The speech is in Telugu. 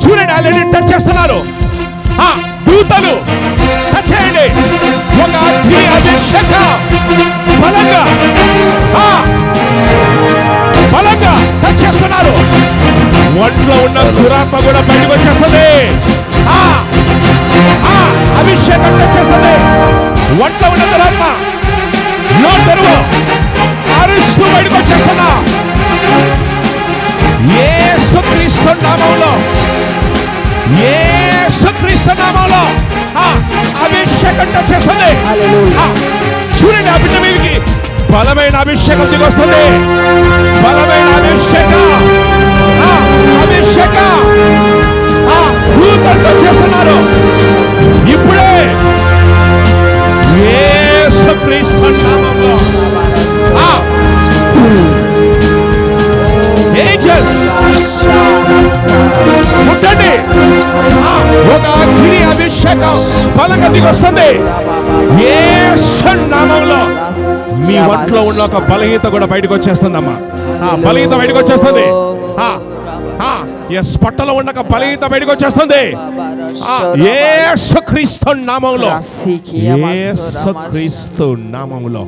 చూడండి, ఆల్రెడీ టచ్ చేస్తున్నారు. దూతలు టచ్ చేయండి. ఒక అగ్ని అభిషేక బలంగా బలంగా టచ్ చేస్తున్నారు. ఒంట్లో ఉన్న దురాత్మ కూడా బయటకు వచ్చేస్తుంది. అభిషేకం టచ్ చేస్తుంది. ఒంట్లో ఉన్న దురాత్మ తెరువు అరుస్తూ బయటకు వచ్చేస్తున్నా. యేసుక్రీస్తు నామములో, యేసుక్రీస్తు నామములో అభిషేకం టచ్ చేస్తుంది. చూడండి, ఆ బిడ్డ మీదకి బలమైన అభిషేకం దిగొస్తుంది. బలమైన అభిషేకం దూతలతో చేస్తున్నారు. ఇప్పుడే యేసుక్రీస్తు నామములో ఏంజెల్స్ ముట్టండి. ఒక అగ్ని అభిషేకం బలంగా దిగొస్తుంది. యేసు నామములో మీ ఒంట్లో ఉన్న ఒక బలహీనత కూడా బయటకు వచ్చేస్తుందమ్మా. బలహీనత బయటకు వచ్చేస్తుంది. పొట్టలో ఉన్న ఒక బలహీనత బయటకు వచ్చేస్తుంది. యేసుక్రీస్తు నామములో, యేసుక్రీస్తు నామములో